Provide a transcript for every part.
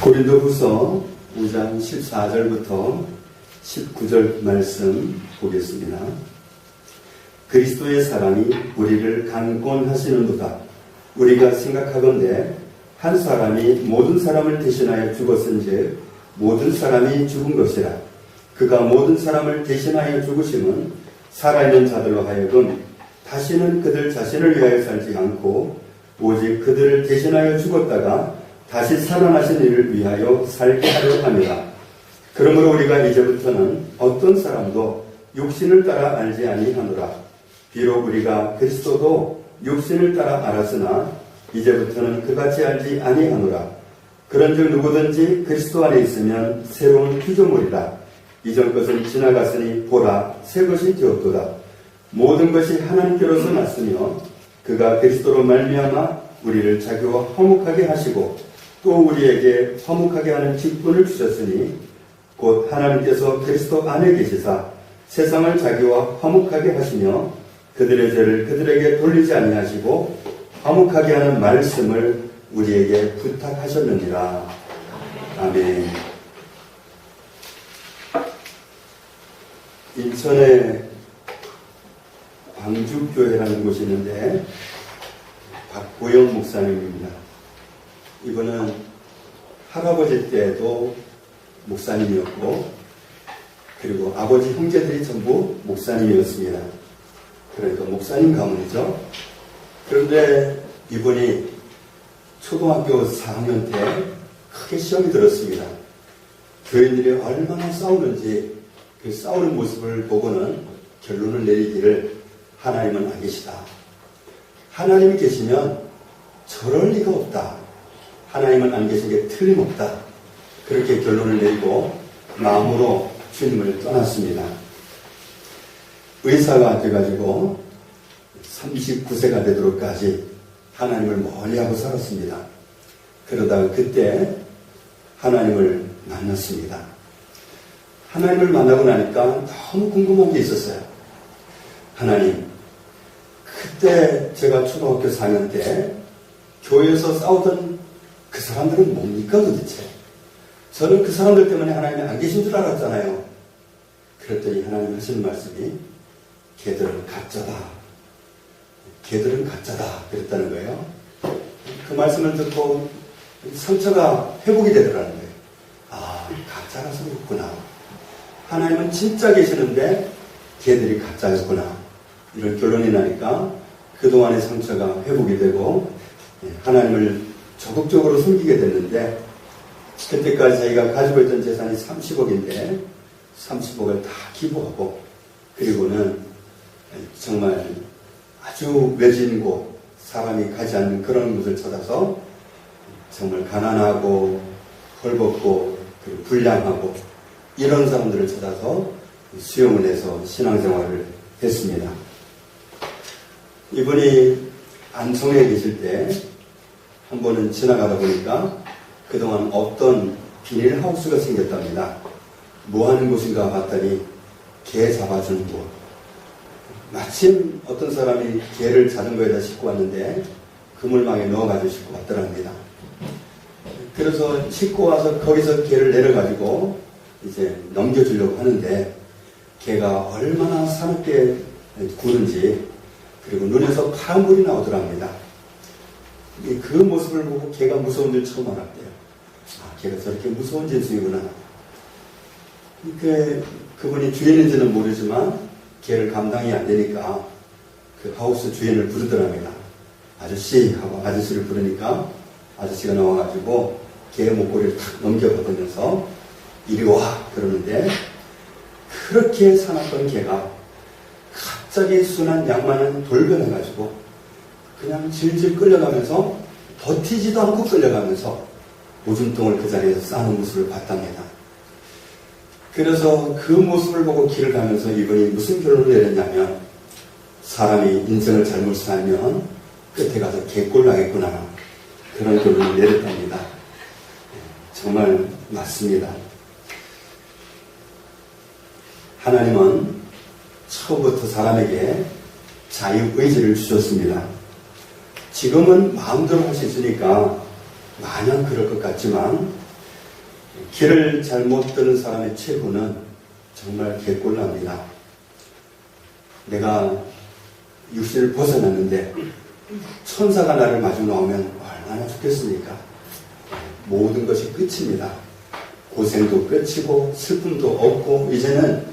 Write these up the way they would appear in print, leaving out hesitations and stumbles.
고린도후서 5장 14절부터 19절 말씀 보겠습니다. 그리스도의 사랑이 우리를 강권하시는도다. 우리가 생각하건대 한 사람이 모든 사람을 대신하여 죽었은즉 모든 사람이 죽은 것이라. 그가 모든 사람을 대신하여 죽으심은 살아있는 자들로 하여금 다시는 그들 자신을 위하여 살지 않고 오직 그들을 대신하여 죽었다가 다시 살아나신 이를 위하여 살게 하려 합니다. 그러므로 우리가 이제부터는 어떤 사람도 육신을 따라 알지 아니하노라. 비록 우리가 그리스도도 육신을 따라 알았으나 이제부터는 그같이 알지 아니하노라. 그런즉 누구든지 그리스도 안에 있으면 새로운 피조물이라. 이전 것은 지나갔으니 보라 새 것이 되었도다. 모든 것이 하나님께로서 났으며 그가 그리스도로 말미암아 우리를 자기와 화목하게 하시고 또 우리에게 화목하게 하는 직분을 주셨으니 곧 하나님께서 그리스도 안에 계시사 세상을 자기와 화목하게 하시며 그들의 죄를 그들에게 돌리지 아니하시고 화목하게 하는 말씀을 우리에게 부탁하셨느니라. 아멘. 인천에 광주교회라는 곳이 있는데 박보영 목사님입니다. 이분은 할아버지 때도 목사님이었고 그리고 아버지 형제들이 전부 목사님이었습니다. 그러니까 목사님 가문이죠. 그런데 이분이 초등학교 4학년 때 크게 시험이 들었습니다. 교인들이 얼마나 싸우는지 그 싸우는 모습을 보고는 결론을 내리기를 하나님은 안 계시다. 하나님이 계시면 저럴 리가 없다. 하나님은 안 계신 게 틀림없다. 그렇게 결론을 내리고 마음으로 주님을 떠났습니다. 의사가 돼가지고 39세가 되도록까지 하나님을 멀리하고 살았습니다. 그러다가 그때 하나님을 만났습니다. 하나님을 만나고 나니까 너무 궁금한 게 있었어요. 하나님, 그때 제가 초등학교 4학년 때 교회에서 싸우던 그 사람들은 뭡니까 도대체? 저는 그 사람들 때문에 하나님이 안 계신 줄 알았잖아요. 그랬더니 하나님 하시는 말씀이 걔들은 가짜다. 걔들은 가짜다. 그랬다는 거예요. 그 말씀을 듣고 상처가 회복이 되더라는 거예요. 아, 가짜라서 그렇구나. 하나님은 진짜 계시는데 걔들이 가짜였구나. 이런 결론이 나니까 그동안의 상처가 회복이 되고 하나님을 적극적으로 섬기게 됐는데 그때까지 자기가 가지고 있던 재산이 30억인데 30억을 다 기부하고 그리고는 정말 아주 외진 곳 사람이 가지 않는 그런 곳을 찾아서 정말 가난하고 헐벗고 그리고 불량하고 이런 사람들을 찾아서 수용을 해서 신앙생활을 했습니다. 이분이 안성에 계실 때 한 번은 지나가다 보니까 그동안 어떤 비닐하우스가 생겼답니다. 뭐 하는 곳인가 봤더니 개 잡아주는 곳. 마침 어떤 사람이 개를 자전거에다 싣고 왔는데 그물망에 넣어가지고 싣고 왔더랍니다. 그래서 싣고 와서 거기서 개를 내려가지고 이제 넘겨주려고 하는데 개가 얼마나 사납게 구는지 그리고 눈에서 파란불이 나오더랍니다. 그 모습을 보고 개가 무서운 줄 처음 알았대요. 아, 개가 저렇게 무서운 짐승이구나. 그분이 주인인지는 모르지만 개를 감당이 안 되니까 그 하우스 주인을 부르더랍니다. 아저씨 하고 아저씨를 부르니까 아저씨가 나와가지고 개의 목걸이를 탁 넘겨받으면서 이리 와 그러는데 그렇게 사납던 개가 갑자기 순한 양만한 돌변해가지고 그냥 질질 끌려가면서 버티지도 않고 끌려가면서 오줌통을 그 자리에서 싸는 모습을 봤답니다. 그래서 그 모습을 보고 길을 가면서 이분이 무슨 결론을 내렸냐면 사람이 인생을 잘못 살면 끝에 가서 개꼴 나겠구나 그런 결론을 내렸답니다. 정말 맞습니다. 하나님은 처음부터 사람에게 자유의지를 주셨습니다. 지금은 마음대로 할 수 있으니까 마냥 그럴 것 같지만 길을 잘못 듣는 사람의 최후는 정말 개꼴납니다. 내가 육신을 벗어났는데 천사가 나를 마주 나오면 얼마나 좋겠습니까? 모든 것이 끝입니다. 고생도 끝이고 슬픔도 없고 이제는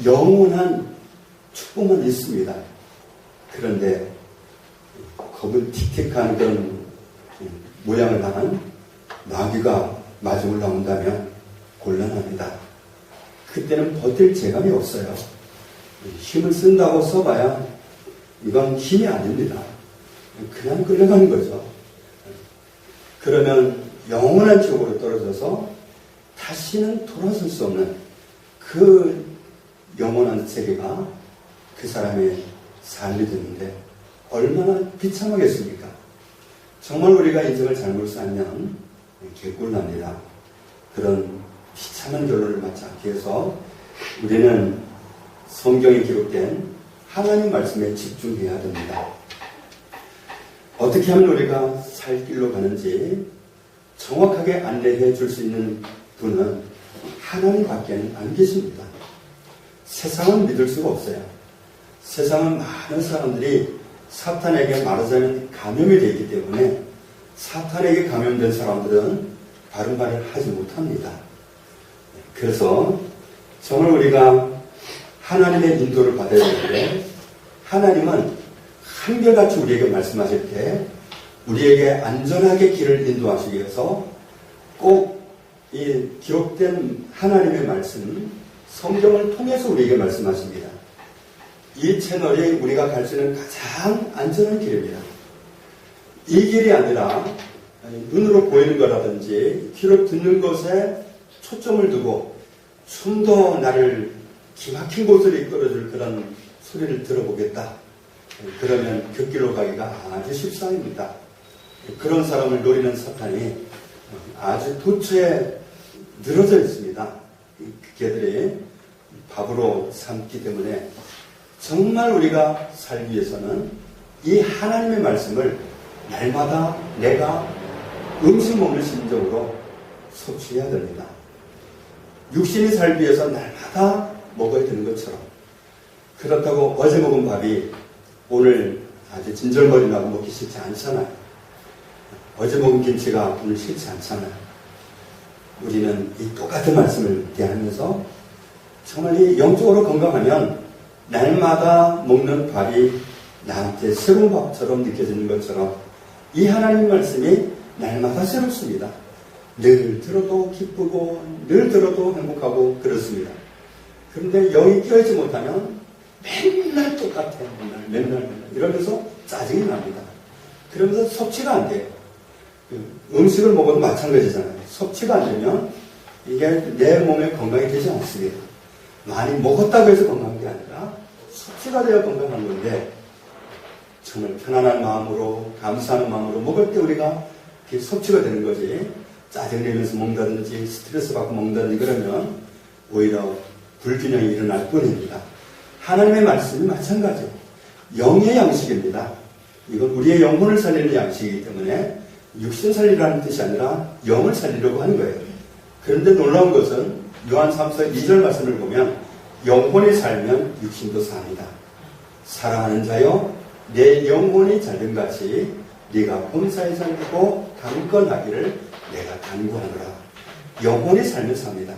영원한 축복만 있습니다. 그런데 겁은 틱틱한 그런 모양을 한 나귀가 마주 올라온다면 곤란합니다. 그때는 버틸 재감이 없어요. 힘을 쓴다고 써봐야 이건 힘이 아닙니다. 그냥 끌려가는 거죠. 그러면 영원한 지옥으로 떨어져서 다시는 돌아설 수 없는 그 영원한 세계가 그 사람의 삶이 되는데 얼마나 비참하겠습니까? 정말 우리가 인생을 잘못 살면 개꿀납니다. 그런 비참한 결론을 맞지 않기 위해서 우리는 성경에 기록된 하나님 말씀에 집중해야 됩니다. 어떻게 하면 우리가 살 길로 가는지 정확하게 안내해 줄 수 있는 분은 하나님밖에는 안 계십니다. 세상은 믿을 수가 없어요. 세상은 많은 사람들이 사탄에게 말하자면 감염이 되어 있기 때문에 사탄에게 감염된 사람들은 바른 말을 하지 못합니다. 그래서 정말 우리가 하나님의 인도를 받아야 되는데 하나님은 한결같이 우리에게 말씀하실 때 우리에게 안전하게 길을 인도하시기 위해서 꼭 이 기록된 하나님의 말씀, 성경을 통해서 우리에게 말씀하십니다. 이 채널이 우리가 갈 수 있는 가장 안전한 길입니다. 이 길이 아니라 눈으로 보이는 거라든지 귀로 듣는 것에 초점을 두고 좀 더 나를 기막힌 곳으로 이끌어줄 그런 소리를 들어보겠다. 그러면 그 길로 가기가 아주 쉽상입니다. 그런 사람을 노리는 사탄이 아주 도처에 늘어져 있습니다. 걔들이 밥으로 삼기 때문에 정말 우리가 살기 위해서는 이 하나님의 말씀을 날마다 내가 음식 먹는 심정으로 섭취해야 됩니다. 육신이 살기 위해서 날마다 먹어야 되는 것처럼 그렇다고 어제 먹은 밥이 오늘 아주 진절머리 나고 먹기 싫지 않잖아요. 어제 먹은 김치가 오늘 싫지 않잖아요. 우리는 이 똑같은 말씀을 대하면서 정말 이 영적으로 건강하면 날마다 먹는 밥이 나한테 새로운 밥처럼 느껴지는 것처럼 이 하나님 말씀이 날마다 새롭습니다. 늘 들어도 기쁘고 늘 들어도 행복하고 그렇습니다. 그런데 영이 끼어있지 못하면 맨날 똑같아. 맨날 이러면서 짜증이 납니다. 그러면서 섭취가 안 돼요. 음식을 먹어도 마찬가지잖아요. 섭취가 안 되면 이게 내 몸에 건강이 되지 않습니다. 많이 먹었다고 해서 건강한 게 아니라 섭취가 되어 건강한 건데 정말 편안한 마음으로 감사하는 마음으로 먹을 때 우리가 섭취가 되는 거지 짜증내면서 먹는다든지 스트레스 받고 먹는다든지 그러면 오히려 불균형이 일어날 뿐입니다. 하나님의 말씀이 마찬가지예요. 영의 양식입니다. 이건 우리의 영혼을 살리는 양식이기 때문에 육신 살리라는 뜻이 아니라 영을 살리려고 하는 거예요. 그런데 놀라운 것은 요한 3서 2절 말씀을 보면 영혼이 살면 육신도 삽니다. 사랑하는 자여 내 영혼이 잘된 같이 네가 범사에 살고 강건하기를 내가 간구하노라. 영혼이 살면 삽니다.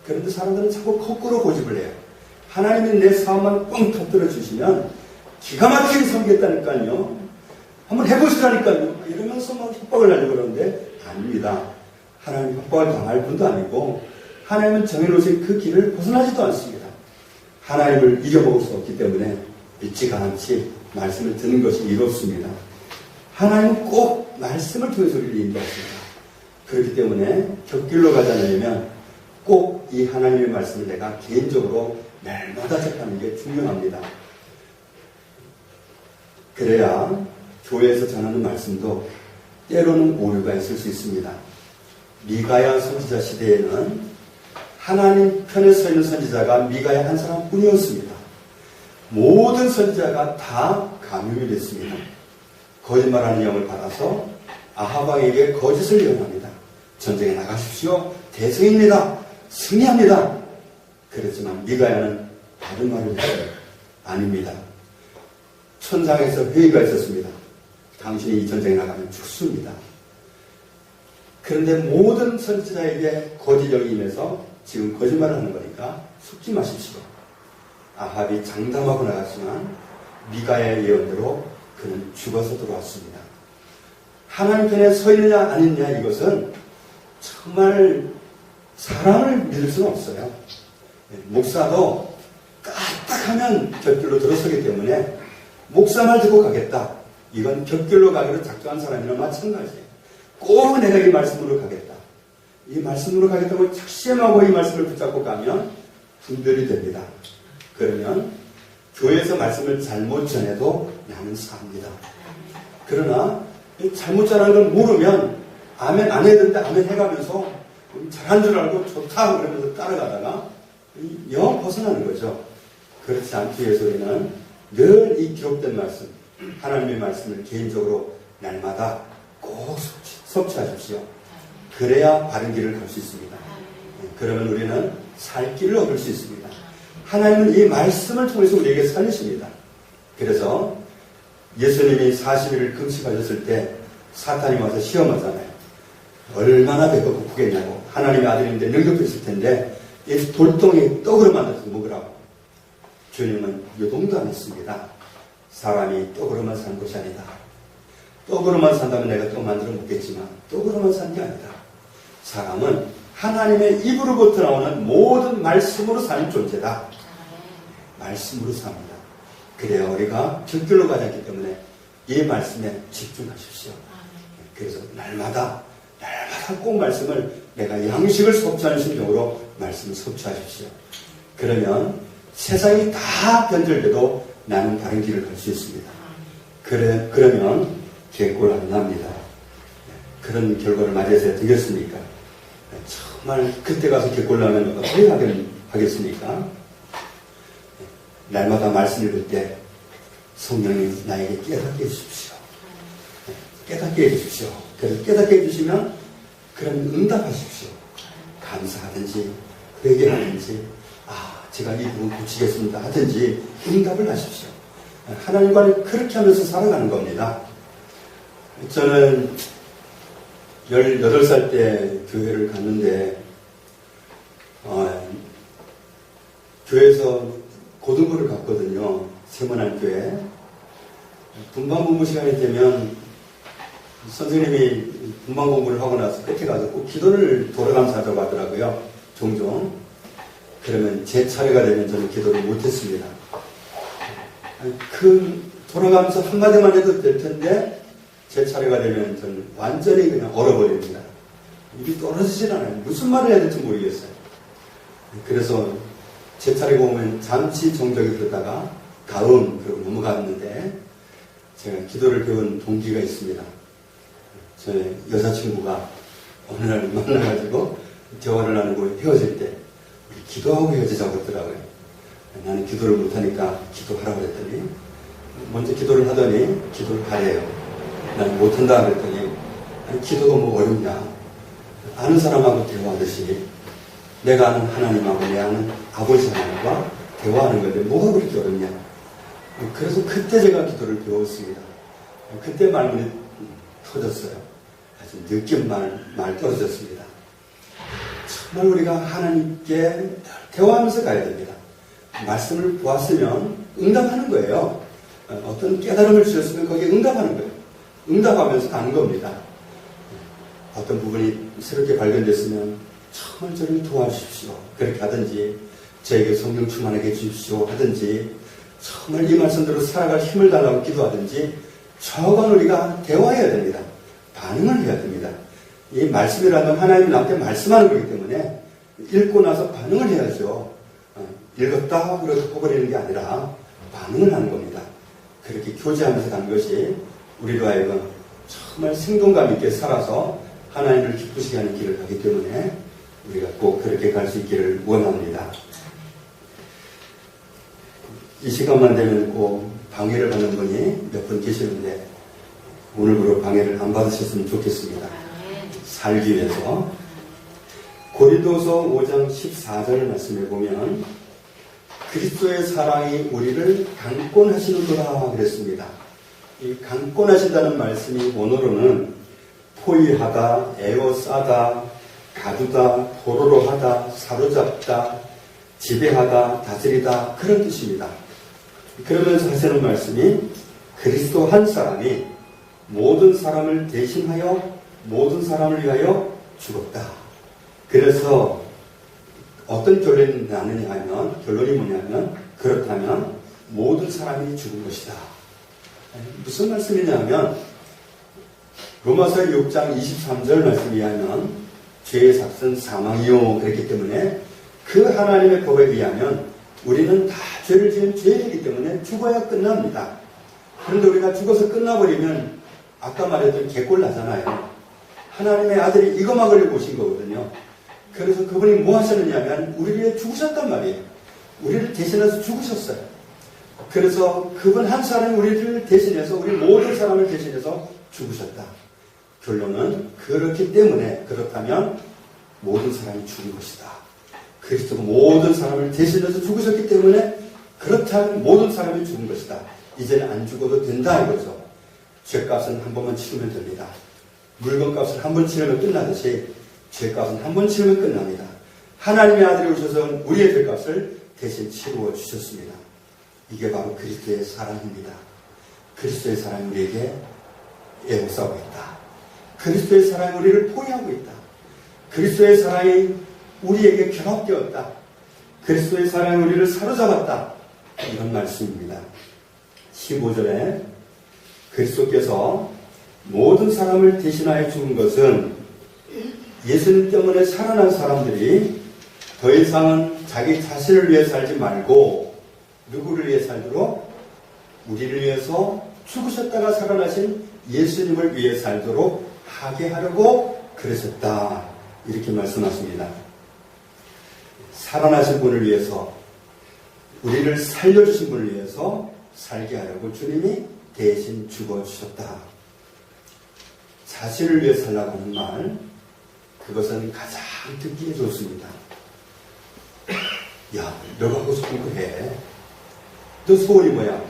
그런데 사람들은 자꾸 거꾸로 고집을 해요. 하나님이 내 사업만 뻥 터뜨려 주시면 기가 막히게 섬겠다니까요. 한번 해보시라니까요. 이러면서 막 협박을 하려고 그러는데 아닙니다. 하나님 협박을 당할 분도 아니고 하나님은 정해놓으신 그 길을 벗어나지도 않습니다. 하나님을 이겨먹을 수 없기 때문에 믿지 않지 말씀을 듣는 것이 이롭습니다. 하나님은 꼭 말씀을 통해서 우리를 인도하십니다. 그렇기 때문에 곁길로 가지 않으려면 꼭 이 하나님의 말씀을 내가 개인적으로 날마다 접하는 게 중요합니다. 그래야 교회에서 전하는 말씀도 때로는 오류가 있을 수 있습니다. 미가야 선지자 시대에는 하나님 편에 서 있는 선지자가 미가야 한 사람뿐이었습니다. 모든 선지자가 다 감염이 됐습니다. 거짓말하는 영을 받아서 아합 왕에게 거짓을 예언합니다. 전쟁에 나가십시오. 대승입니다. 승리합니다. 그랬지만 미가야는 다른 말을 했어요. 아닙니다. 천상에서 회의가 있었습니다. 당신이 이 전쟁에 나가면 죽습니다. 그런데 모든 선지자에게 거짓력이 임해서 지금 거짓말을 하는 거니까 속지 마십시오. 아합이 장담하고 나갔지만 미가야의 예언대로 그는 죽어서 돌아왔습니다. 하나님 편에 서 있느냐 안 있느냐 이것은 정말 사람을 믿을 수는 없어요. 목사도 까딱하면 곁길로 들어서기 때문에 목사 말 듣고 가겠다. 이건 곁길로 가기로 작정한 사람이나 마찬가지예요. 꼭 내가 이 말씀으로 가겠다. 이 말씀으로 가겠다고 작심하고 이 말씀을 붙잡고 가면 분별이 됩니다. 그러면 교회에서 말씀을 잘못 전해도 나는 삽니다. 그러나 잘못 전하는 걸 모르면 아멘 안 해야 되는데 아멘 해가면서 잘한 줄 알고 좋다 그러면서 따라가다가 영 벗어나는 거죠. 그렇지 않기 위해서 우리는 늘 이 기록된 말씀, 하나님의 말씀을 개인적으로 날마다 꼭 섭취하십시오. 그래야 바른 길을 갈 수 있습니다. 그러면 우리는 살 길을 얻을 수 있습니다. 하나님은 이 말씀을 통해서 우리에게 살리십니다. 그래서 예수님이 40일을 금식하셨을 때 사탄이 와서 시험하잖아요. 얼마나 배가 고프겠냐고. 하나님의 아들인데 능력도 텐데 이 돌덩이 떡으로 만들어서 먹으라고. 주님은 요동도 안 했습니다. 사람이 떡으로만 사는 것이 아니다. 떡으로만 산다면 내가 또 만들어 먹겠지만 떡으로만 산 게 아니다. 사람은 하나님의 입으로부터 나오는 모든 말씀으로 사는 존재다. 말씀으로 삽니다. 그래야 우리가 곁길로 가지 않기 때문에 이 말씀에 집중하십시오. 그래서 날마다 꼭 말씀을 내가 양식을 섭취하는 심정으로 말씀을 섭취하십시오. 그러면 세상이 다 변절돼도 나는 바른 길을 갈 수 있습니다. 그러면 개꼴 안 납니다. 그런 결과를 맞이해서 되겠습니까? 정말 그때 가서 개꼴 나면 어떻게 하겠습니까? 날마다 말씀 읽을 때 성령님 나에게 깨닫게 해주십시오. 깨닫게 해주십시오. 그래서 깨닫게 해주시면 그럼 응답하십시오. 감사하든지 회개하든지 제가 이 부분 고치겠습니다 하든지 응답을 하십시오. 하나님과는 그렇게 하면서 살아가는 겁니다. 저는 18살 때 교회를 갔는데 교회에서 고등부를 갔거든요. 세문안교회. 분방공부 시간이 되면 선생님이 분방공부를 하고 나서 끝에 가서 꼭 기도를 돌아가면서 하자고 하더라고요. 종종. 그러면 제 차례가 되면 저는 기도를 못했습니다. 돌아가면서 한마디만 해도 될 텐데 제 차례가 되면 저는 완전히 그냥 얼어버립니다. 입이 떨어지질 않아요. 무슨 말을 해야 될지 모르겠어요. 그래서 제 차례가 오면 잠시 정적이 들었다가 그러고 넘어갔는데 제가 기도를 배운 동기가 있습니다. 저의 여자친구가 어느 날 만나가지고 대화를 나누고 헤어질 때 우리 기도하고 헤어지자고 했더라고요. 나는 기도를 못하니까 기도하라고 했더니 먼저 기도를 하더니 기도를 하래요. 나는 못한다 그랬더니 기도가 뭐 어렵냐. 아는 사람하고 대화하듯이 내가 아는 하나님하고 내 아는 아버지 하나님과 대화하는 건데 뭐가 그렇게 어렵냐. 그래서 그때 제가 기도를 배웠습니다. 그때 말문이 터졌어요. 아주 느낌 말 떨어졌습니다. 정말 우리가 하나님께 대화하면서 가야 됩니다. 말씀을 보았으면 응답하는 거예요. 어떤 깨달음을 주셨으면 거기에 응답하는 거예요. 응답하면서 가는 겁니다. 어떤 부분이 새롭게 발견됐으면 정말 저를 도와주십시오. 그렇게 하든지 저에게 성령 충만하게 해주십시오 하든지 정말 이 말씀대로 살아갈 힘을 달라고 기도하든지 저건 우리가 대화해야 됩니다. 반응을 해야 됩니다. 이 말씀이라는 하나님이 나한테 말씀하는 거기 때문에 읽고 나서 반응을 해야죠. 읽었다 그러고 퍼버리는 게 아니라 반응을 하는 겁니다. 그렇게 교제하면서 가는 것이 우리로 하여금 정말 생동감 있게 살아서 하나님을 기쁘시게 하는 길을 가기 때문에 우리가 꼭 그렇게 갈 수 있기를 원합니다. 이 시간만 되면 꼭 방해를 받는 분이 몇 분 계시는데 오늘부로 방해를 안 받으셨으면 좋겠습니다. 살기 위해서 고린도서 5장 14절 말씀에 보면 그리스도의 사랑이 우리를 강권하시는구나 그랬습니다. 이 강권하신다는 말씀이 원어로는 포위하다, 에워싸다, 가두다, 포로로 하다, 사로잡다, 지배하다, 다스리다 그런 뜻입니다. 그러면서 하시는 말씀이 그리스도 한 사람이 모든 사람을 대신하여 모든 사람을 위하여 죽었다. 그래서 어떤 결론이 나느냐 하면 결론이 뭐냐면 그렇다면 모든 사람이 죽은 것이다. 무슨 말씀이냐면 로마서 6장 23절 말씀에 의하면 죄의 삭은 사망이요 그랬기 때문에 그 하나님의 법에 의하면 우리는 다 죄를 지은 죄이기 때문에 죽어야 끝납니다. 그런데 우리가 죽어서 끝나버리면 아까 말했던 개꼴 나잖아요. 하나님의 아들이 이거 막으려고 오신 거거든요. 그래서 그분이 뭐 하셨느냐면 우리를 위해 죽으셨단 말이에요. 우리를 대신해서 죽으셨어요. 그래서 그분 한 사람이 우리를 대신해서 우리 모든 사람을 대신해서 죽으셨다. 결론은 그렇기 때문에 그렇다면 모든 사람이 죽은 것이다. 그리스도가 모든 사람을 대신해서 죽으셨기 때문에 그렇다면 모든 사람이 죽은 것이다. 이제는 안 죽어도 된다 이거죠. 죄값은 한 번만 치르면 됩니다. 물건값을 한 번 치르면 끝나듯이 죄값은 한 번 치르면 끝납니다. 하나님의 아들이 오셔서 우리의 죄값을 대신 치루어 주셨습니다. 이게 바로 그리스도의 사랑입니다. 그리스도의 사랑이 우리에게 애워싸고 있다. 그리스도의 사랑이 우리를 포위하고 있다. 그리스도의 사랑이 우리에게 결합되었다. 그리스도의 사랑이 우리를 사로잡았다. 이런 말씀입니다. 15절에 그리스도께서 모든 사람을 대신하여 죽은 것은 예수님 때문에 살아난 사람들이 더 이상은 자기 자신을 위해 살지 말고 누구를 위해 살도록 우리를 위해서 죽으셨다가 살아나신 예수님을 위해 살도록 하게 하려고 그러셨다. 이렇게 말씀하십니다. 살아나신 분을 위해서 우리를 살려주신 분을 위해서 살게 하려고 주님이 대신 죽어주셨다. 자신을 위해 살라고 하는 말 그것은 가장 듣기에 좋습니다. 야, 너가 하고 싶은 거 해. 너 소원이 뭐야?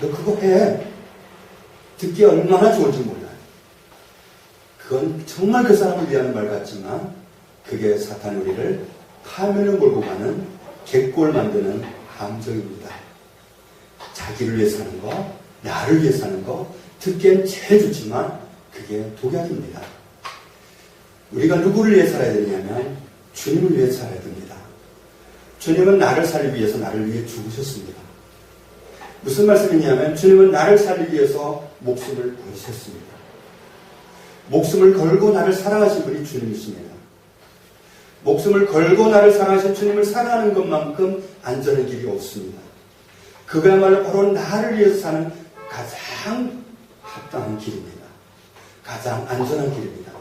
너 그거 해. 듣기 얼마나 좋은지 몰라요. 그건 정말 그 사람을 위한 말 같지만 그게 사탄 우리를 파멸을 몰고 가는 객골 만드는 함정입니다. 자기를 위해 사는 거, 나를 위해 사는 거 듣기엔 제일 좋지만 그게 독약입니다. 우리가 누구를 위해 살아야 되냐면 주님을 위해 살아야 됩니다. 주님은 나를 살리기 위해서 나를 위해 죽으셨습니다. 무슨 말씀이냐면 주님은 나를 살리기 위해서 목숨을 걸으셨습니다. 목숨을 걸고 나를 사랑하신 분이 주님이십니다. 목숨을 걸고 나를 사랑하신 주님을 사랑하는 것만큼 안전한 길이 없습니다. 그거야말로 바로 나를 위해서 사는 가장 합당한 길입니다. 가장 안전한 길입니다.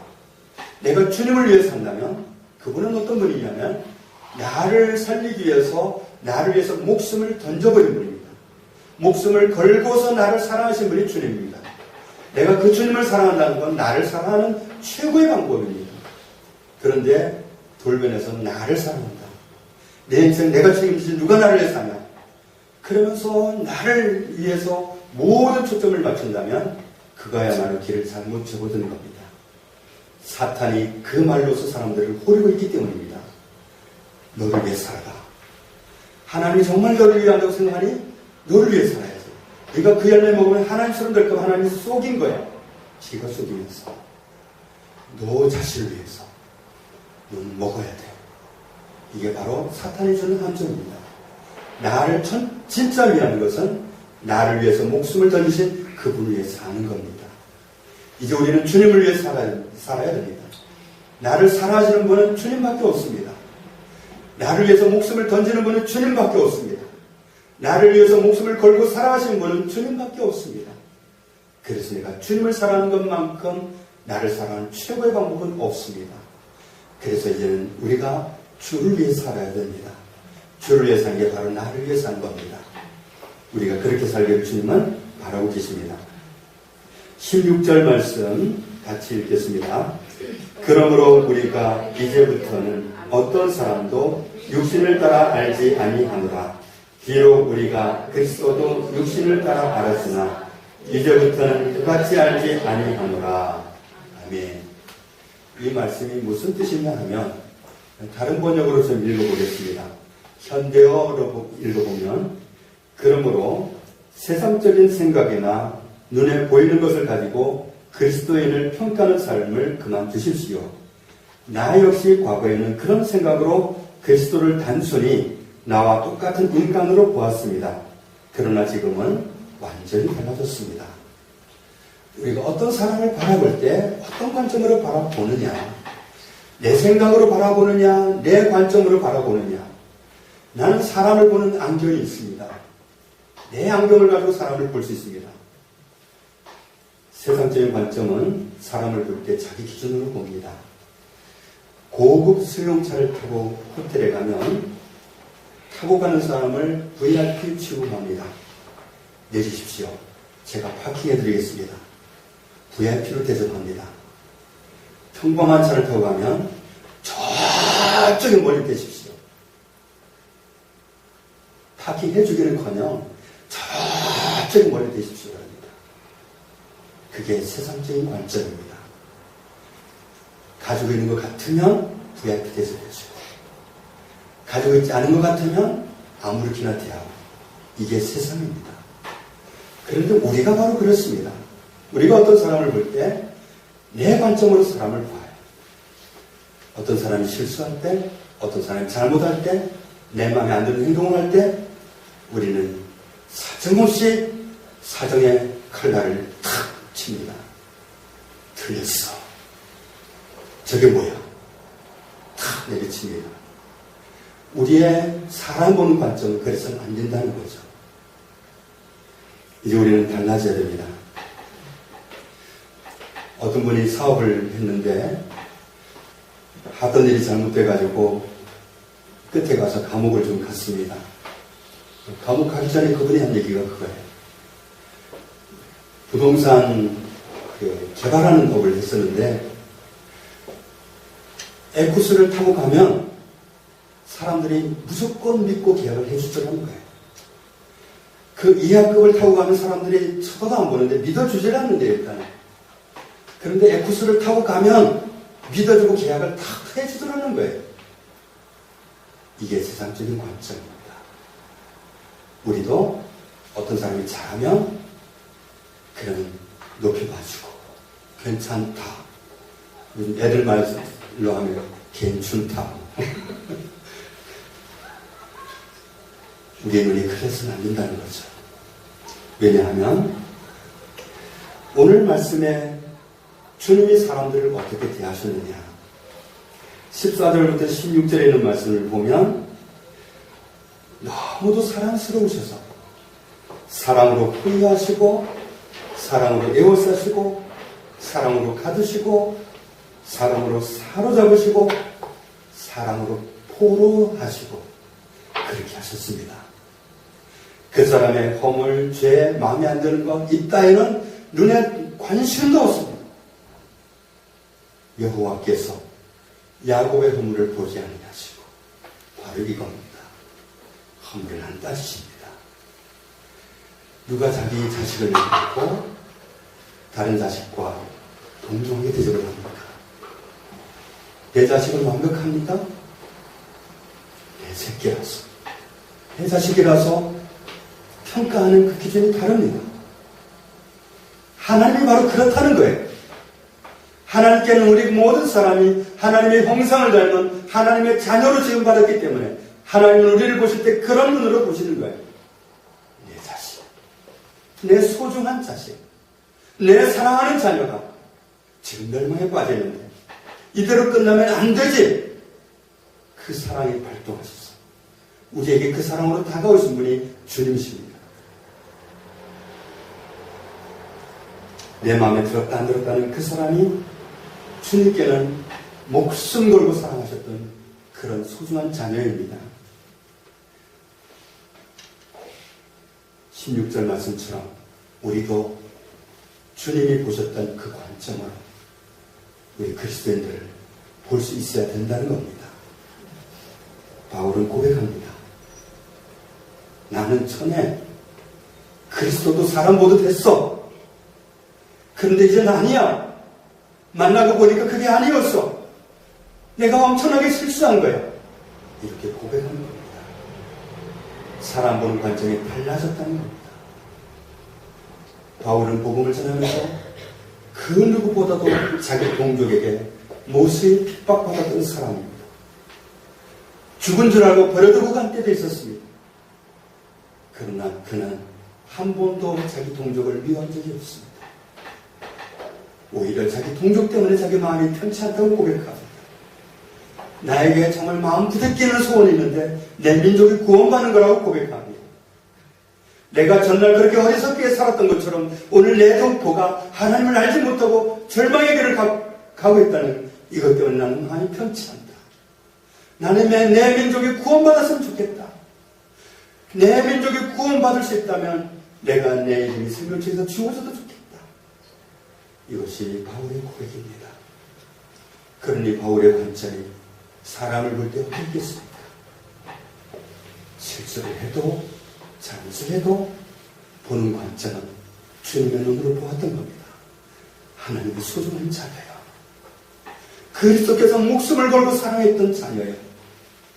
내가 주님을 위해 산다면 그분은 어떤 분이냐면 나를 살리기 위해서 나를 위해서 목숨을 던져버린 분입니다. 목숨을 걸고서 나를 사랑하신 분이 주님입니다. 내가 그 주님을 사랑한다는 건 나를 사랑하는 최고의 방법입니다. 그런데 돌변해서 나를 사랑한다. 내 인생 내가 책임지지 누가 나를 위해 사냐. 그러면서 나를 위해서 모든 초점을 맞춘다면 그거야말로 길을 잘못 접어드는 겁니다. 사탄이 그 말로서 사람들을 호리고 있기 때문입니다. 너를 위해 살아라. 하나님이 정말 너를 위한다고 생각하니 너를 위해 살아야지. 네가 그 열매 먹으면 하나님처럼 될까 하나님이 속인 거야. 지가 속이면서 너 자신을 위해서 넌 먹어야 돼. 이게 바로 사탄이 주는 함정입니다. 나를 진짜 위하는 것은 나를 위해서 목숨을 던지신 그분을 위해 사는 겁니다. 이제 우리는 주님을 위해 살아야 됩니다. 나를 사랑하시는 분은 주님밖에 없습니다. 나를 위해서 목숨을 던지는 분은 주님밖에 없습니다. 나를 위해서 목숨을 걸고 사랑하시는 분은 주님밖에 없습니다. 그래서 내가 주님을 사랑하는 것만큼 나를 사랑하는 최고의 방법은 없습니다. 그래서 이제는 우리가 주를 위해 살아야 됩니다. 주를 위해 사는 게 바로 나를 위해 사는 겁니다. 우리가 그렇게 살기를 주님은 바라고 계십니다. 16절 말씀 같이 읽겠습니다. 그러므로 우리가 이제부터는 어떤 사람도 육신을 따라 알지 아니하노라. 비록 우리가 그리스도도 육신을 따라 알았으나 이제부터는 그같이 알지 아니하노라. 아멘. 이 말씀이 무슨 뜻이냐 하면 다른 번역으로 좀 읽어보겠습니다. 현대어로 읽어보면 그러므로 세상적인 생각이나 눈에 보이는 것을 가지고 그리스도인을 평가하는 삶을 그만두십시오. 나 역시 과거에는 그런 생각으로 그리스도를 단순히 나와 똑같은 인간으로 보았습니다. 그러나 지금은 완전히 달라졌습니다. 우리가 어떤 사람을 바라볼 때 어떤 관점으로 바라보느냐, 내 생각으로 바라보느냐, 내 관점으로 바라보느냐. 나는 사람을 보는 안경이 있습니다. 내 안경을 가지고 사람을 볼 수 있습니다. 세상적인 관점은 사람을 볼 때 자기 기준으로 봅니다. 고급 수용차를 타고 호텔에 가면 타고 가는 사람을 VIP 취급합니다. 내주십시오. 제가 파킹해드리겠습니다. VIP로 대접합니다. 평범한 차를 타고 가면 저쪽에 멀리 대십시오. 파킹해주기는커녕 저쪽에 멀리 대십시오. 그게 세상적인 관점입니다. 가지고 있는 것 같으면 VIP 대접해주고, 가지고 있지 않은 것 같으면 아무렇게나 대하고, 이게 세상입니다. 그런데 우리가 바로 그렇습니다. 우리가 어떤 사람을 볼 때 내 관점으로 사람을 봐요. 어떤 사람이 실수할 때, 어떤 사람이 잘못할 때, 내 마음에 안 드는 행동을 할 때 우리는 사정없이 사정의 칼날을 탁 칩니다. 틀렸어. 저게 뭐야? 탁 내리칩니다. 우리의 사람 보는 관점은 그래서는 안 된다는 거죠. 이제 우리는 달라져야 됩니다. 어떤 분이 사업을 했는데 하던 일이 잘못돼가지고 끝에 가서 감옥을 좀 갔습니다. 감옥 가기 전에 그분이 한 얘기가 그거예요. 부동산 개발하는 법을 했었는데 에쿠스를 타고 가면 사람들이 무조건 믿고 계약을 해주더라는 거예요. 그 이하급을 타고 가면 사람들이 쳐다도 안 보는데 믿어주질 않는데 일단은. 그런데 에쿠스를 타고 가면 믿어주고 계약을 다 해주더라는 거예요. 이게 세상적인 관점입니다. 우리도 어떤 사람이 잘하면 그러면 높이 봐주고 괜찮다. 애들 말로 하면 괜춘다. 우리의 눈이 그래서는 안 된다는 거죠. 왜냐하면 오늘 말씀에 주님이 사람들을 어떻게 대하셨느냐. 14절부터 16절에 있는 말씀을 보면 너무도 사랑스러우셔서 사랑으로 포위하시고 사랑으로 에워싸시고 사랑으로 가두시고 사랑으로 사로잡으시고 사랑으로 포로하시고 그렇게 하셨습니다. 그 사람의 허물, 죄, 마음에 안 드는 것 이따위는 눈에 관심도 없습니다. 여호와께서 야곱의 허물을 보지 아니하시고 바로 이겁니다. 허물을 안 따지십니다. 누가 자기 자식을 낳고 다른 자식과 동등하게 대접을 합니까? 내 자식은 완벽합니까? 내 새끼라서, 내 자식이라서 평가하는 그 기준이 다릅니다. 하나님이 바로 그렇다는 거예요. 하나님께는 우리 모든 사람이 하나님의 형상을 닮은 하나님의 자녀로 지음받았기 때문에 하나님은 우리를 보실 때 그런 눈으로 보시는 거예요. 내 자식, 내 소중한 자식, 내 사랑하는 자녀가 지금 멸망에 빠져있는데 이대로 끝나면 안 되지. 그 사랑이 발동하셔서 우리에게 그 사랑으로 다가오신 분이 주님이십니다. 내 마음에 들었다 안 들었다는 그 사람이 주님께는 목숨 걸고 사랑하셨던 그런 소중한 자녀입니다. 16절 말씀처럼 우리도 주님이 보셨던 그 관점으로 우리 그리스도인들을 볼 수 있어야 된다는 겁니다. 바울은 고백합니다. 나는 전에 그리스도도 사람 보듯 했어. 그런데 이제는 아니야. 만나고 보니까 그게 아니었어. 내가 엄청나게 실수한 거야. 이렇게 고백하는 겁니다. 사람 보는 관점이 달라졌다는 겁니다. 바울은 복음을 전하면서 그 누구보다도 자기 동족에게 못이 핍박받았던 사람입니다. 죽은 줄 알고 버려두고 간 때도 있었습니다. 그러나 그는 한 번도 자기 동족을 미워한 적이 없습니다. 오히려 자기 동족 때문에 자기 마음이 편치 않다고 고백합니다. 나에게 정말 마음 부대끼는 소원이 있는데 내 민족이 구원받는 거라고 고백합니다. 내가 전날 그렇게 어리석게 살았던 것처럼 오늘 내 동포가 하나님을 알지 못하고 절망의 길을 가고 있다는 이것 때문에 나는 마음이 편치 않다. 나는 내 민족이 구원받았으면 좋겠다. 내 민족이 구원받을 수 있다면 내가 내 이름이 생명책에서 지워져도 좋겠다. 이것이 바울의 고백입니다. 그러니 바울의 관점이 사람을 볼 때 어떻게 있겠습니까? 실수를 해도 잘못을 해도 보는 관점은 주님의 눈으로 보았던 겁니다. 하나님의 소중한 자녀요. 그리스도께서 목숨을 걸고 사랑했던 자녀요.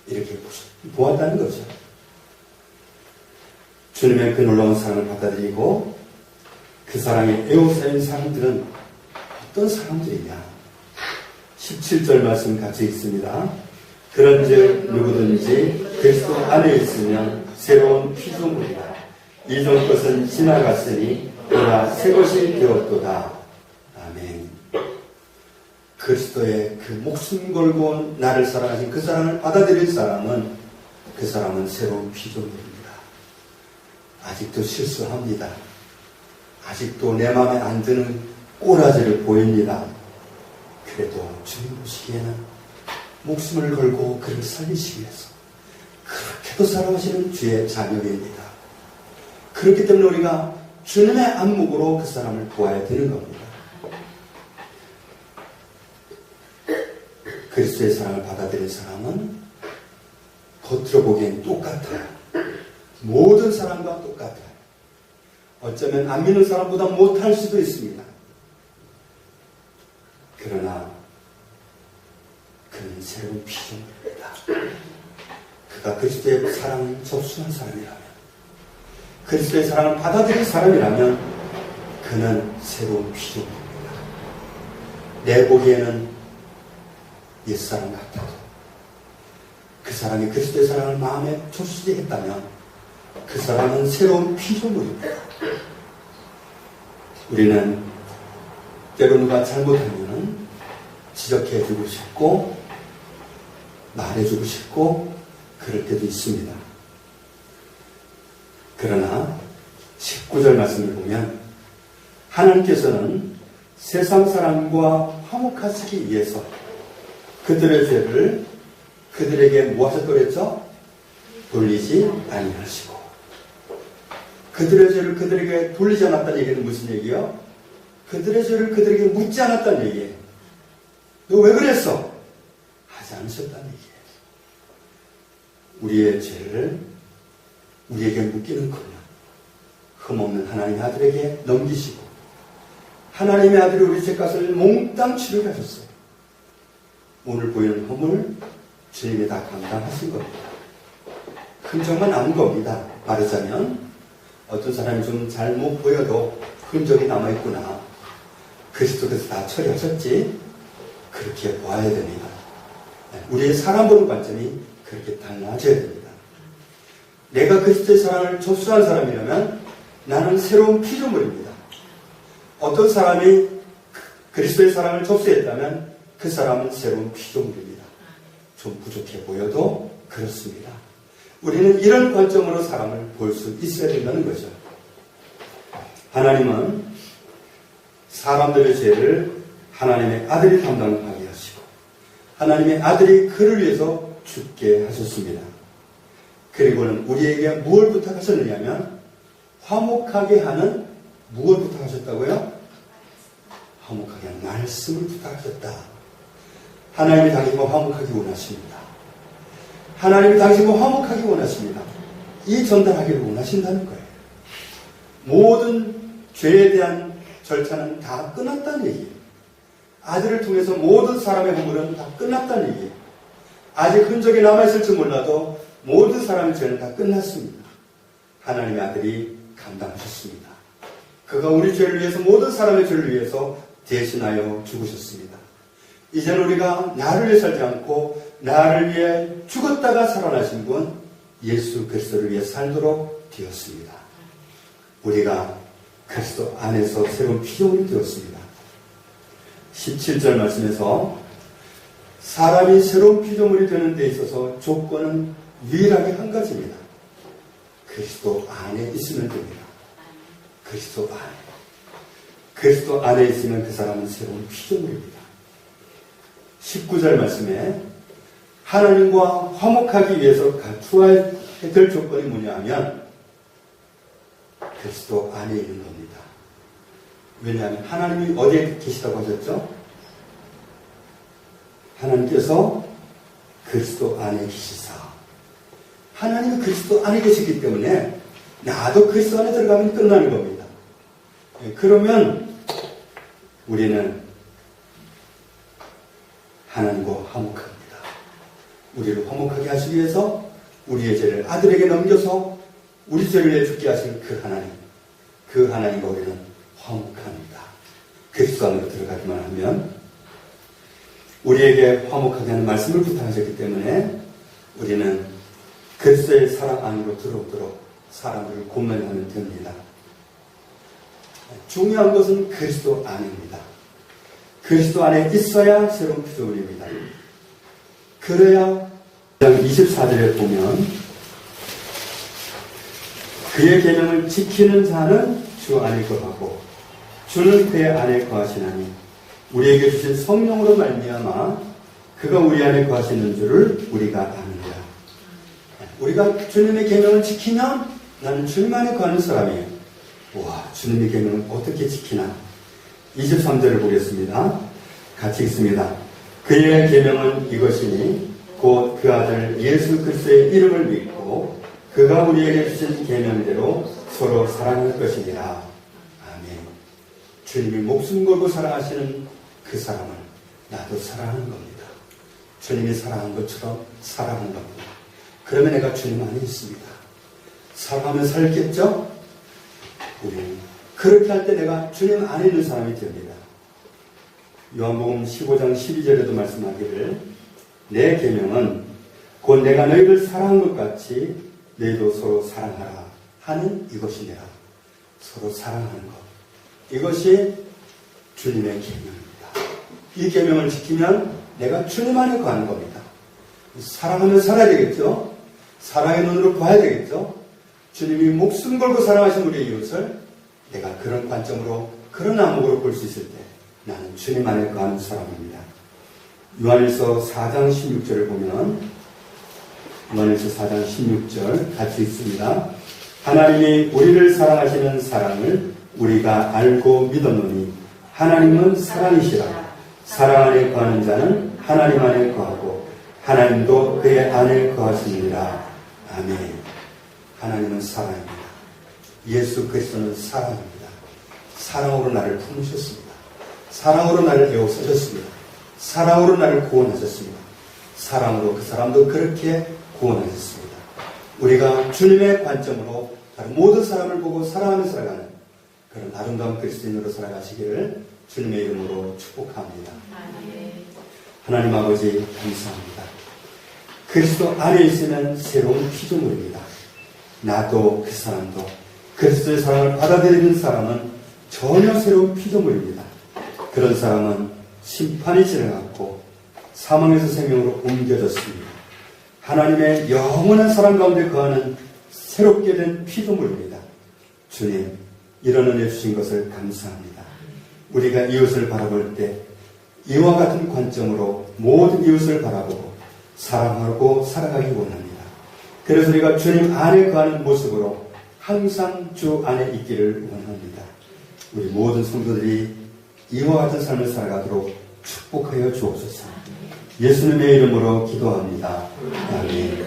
이렇게 보았다는 거죠. 주님의 그 놀라운 사랑을 받아들이고 그 사랑에 애호사인 사람들은 어떤 사람들이냐? 17절 말씀 같이 읽습니다. 그런즉 누구든지 그리스도 안에 있으면 새로운 피조물이다. 이전 것은 지나갔으니 보라 새 것이 되었도다. 아멘. 그리스도의 그 목숨 걸고 나를 사랑하신 그 사랑을 받아들일 사람은 그 사람은 새로운 피조물입니다. 아직도 실수합니다. 아직도 내 마음에 안 드는 꼬라지를 보입니다. 그래도 주님 보시기에는 목숨을 걸고 그를 살리시기 위해서 그렇게도 사랑하시는 주의 자녀입니다. 그렇기 때문에 우리가 주님의 안목으로 그 사람을 보아야 되는 겁니다. 그리스도의 사랑을 받아들인 사람은 겉으로 보기엔 똑같아요. 모든 사람과 똑같아요. 어쩌면 안 믿는 사람보다 못할 수도 있습니다. 그러나 그는 새로운 피조물입니다. 그가 그리스도의 사랑을 접수한 사람이라면, 그리스도의 사랑을 받아들인 사람이라면 그는 새로운 피조물입니다. 내 보기에는 옛사람 같아도 그 사람이 그리스도의 사랑을 마음에 접수했다면 그 사람은 새로운 피조물입니다. 우리는 때로 누가 잘못하면 지적해주고 싶고 말해주고 싶고 그럴 때도 있습니다. 그러나 19절 말씀을 보면 하나님께서는 세상 사람과 화목하시기 위해서 그들의 죄를 그들에게 뭐 하셨더랬죠? 돌리지 아니하시고, 그들의 죄를 그들에게 돌리지 않았다는 얘기는 무슨 얘기예요? 그들의 죄를 그들에게 묻지 않았다는 얘기예요. 너 왜 그랬어? 하지 않으셨다는 얘기예요. 우리의 죄를 우리에게 묻기는커녕 흠없는 하나님의 아들에게 넘기시고 하나님의 아들이 우리 죄값을 몽땅 치르게 하셨어요. 오늘 보이는 흠을 주님이 다 감당하신 겁니다. 흔적만 남은 겁니다. 말하자면 어떤 사람이 좀 잘못 보여도 흔적이 남아있구나. 그리스도께서 다 처리하셨지. 그렇게 보아야 됩니다. 우리의 사람 보는 관점이 그렇게 달라져야 됩니다. 내가 그리스도의 사랑을 접수한 사람이라면 나는 새로운 피조물입니다. 어떤 사람이 그리스도의 사랑을 접수했다면 그 사람은 새로운 피조물입니다. 좀 부족해 보여도 그렇습니다. 우리는 이런 관점으로 사람을 볼 수 있어야 된다는 거죠. 하나님은 사람들의 죄를 하나님의 아들이 담당하게 하시고 하나님의 아들이 그를 위해서 죽게 하셨습니다. 그리고는 우리에게 무엇을 부탁하셨느냐면 화목하게 하는 무엇을 부탁하셨다고요? 화목하게 하는 말씀을 부탁하셨다. 하나님이 당신과 화목하기 원하십니다. 하나님이 당신과 화목하기 원하십니다. 이 전달하기를 원하신다는 거예요. 모든 죄에 대한 절차는 다 끝났다는 얘기예요. 아들을 통해서 모든 사람의 허물은 다 끝났다는 얘기예요. 아직 흔적이 남아있을지 몰라도 모든 사람의 죄는 다 끝났습니다. 하나님의 아들이 감당하셨습니다. 그가 우리 죄를 위해서, 모든 사람의 죄를 위해서 대신하여 죽으셨습니다. 이제는 우리가 나를 위해 살지 않고 나를 위해 죽었다가 살아나신 분 예수 그리스도를 위해 살도록 되었습니다. 우리가 그리스도 안에서 새로운 피조물이 되었습니다. 17절 말씀에서 사람이 새로운 피조물이 되는 데 있어서 조건은 유일하게 한 가지입니다. 그리스도 안에 있으면 됩니다. 그리스도 안에. 그리스도 안에 있으면 그 사람은 새로운 피조물입니다. 19절 말씀에 하나님과 화목하기 위해서 갖추어야 될 조건이 뭐냐 하면 그리스도 안에 있는 겁니다. 왜냐하면 하나님이 어디에 계시다고 하셨죠? 하나님께서 그리스도 안에 계시사. 하나님이 그리스도 안에 계시기 때문에 나도 그리스도 안에 들어가면 끝나는 겁니다. 그러면 우리는 하나님과 화목합니다. 우리를 화목하게 하시기 위해서 우리의 죄를 아들에게 넘겨서 우리 죄를 위해 죽게 하신 그 하나님과 우리는 화목합니다. 그리스도 안으로 들어가기만 하면 우리에게 화목하게 하는 말씀을 부탁하셨기 때문에 우리는 그리스도의 사랑 안으로 들어오도록 사람을 고면하면 됩니다. 중요한 것은 그리스도 안입니다. 그리스도 안에 있어야 새로운 피조물입니다. 그래야 24절에 보면 그의 계명을 지키는 자는 주 안에 거하고 주는 그의 안에 거하시나니 우리에게 주신 성령으로 말미암아 그가 우리 안에 거하시는 줄을 우리가 아느니라. 우리가 주님의 계명을 지키면 나는 주님 안에 거하는 사람이에요. 와, 주님의 계명을 어떻게 지키나? 23절을 보겠습니다. 같이 읽습니다. 그의 계명은 이것이니 곧 그 아들 예수 그리스도의 이름을 믿고 그가 우리에게 주신 계명대로 서로 사랑할 것이니라. 아멘. 주님이 목숨 걸고 사랑하시는 그 사람을 나도 사랑하는 겁니다. 주님이 사랑한 것처럼 사랑하는 겁니다. 그러면 내가 주님 안에 있습니다. 사랑하면 살겠죠? 우리는 그렇게 할 때 내가 주님 안에 있는 사람이 됩니다. 요한복음 15장 12절에도 말씀하기를 내 계명은 곧 내가 너희를 사랑한 것 같이 너희도 서로 사랑하라 하는 이것이니라. 서로 사랑하는 것. 이것이 주님의 계명입니다. 이 계명을 지키면 내가 주님 안에 거하는 겁니다. 사랑하면 살아야 되겠죠? 사랑의 눈으로 봐야 되겠죠? 주님이 목숨 걸고 사랑하신 우리의 이웃을 내가 그런 관점으로, 그런 안목으로 볼 수 있을 때 나는 주님 안에 거하는 사람입니다. 요한일서 4장 16절을 보면 요한일서 4장 16절 같이 읽습니다. 하나님이 우리를 사랑하시는 사랑을 우리가 알고 믿었노니 하나님은 사랑이시라. 사랑 안에 거하는 자는 하나님 안에 거하고 하나님도 그의 안에 거하시느니라. 아멘. 하나님은 사랑입니다. 예수 그리스도는 사랑입니다. 사랑으로 나를 품으셨습니다. 사랑으로 나를 애워싸셨습니다. 사랑으로 나를 구원하셨습니다. 사랑으로 그 사람도 그렇게 구원하셨습니다. 우리가 주님의 관점으로 다른 모든 사람을 보고 사랑하며 살아가는 그런 아름다운 그리스도인으로 살아가시기를 주님의 이름으로 축복합니다. 하나님 아버지 감사합니다. 그리스도 안에 있으면 새로운 피조물입니다. 나도 그 사람도 그리스도의 사랑을 받아들이는 사람은 전혀 새로운 피조물입니다. 그런 사람은 심판이 지나갔고 사망에서 생명으로 옮겨졌습니다. 하나님의 영원한 사랑 가운데 거하는 새롭게 된 피조물입니다. 주님, 이런 은혜 주신 것을 감사합니다. 우리가 이웃을 바라볼 때 이와 같은 관점으로 모든 이웃을 바라보고 사랑하고 살아가기 원합니다. 그래서 우리가 주님 안에 거하는 모습으로 항상 주 안에 있기를 원합니다. 우리 모든 성도들이 이와 같은 삶을 살아가도록 축복하여 주옵소서. 예수님의 이름으로 기도합니다. 아멘.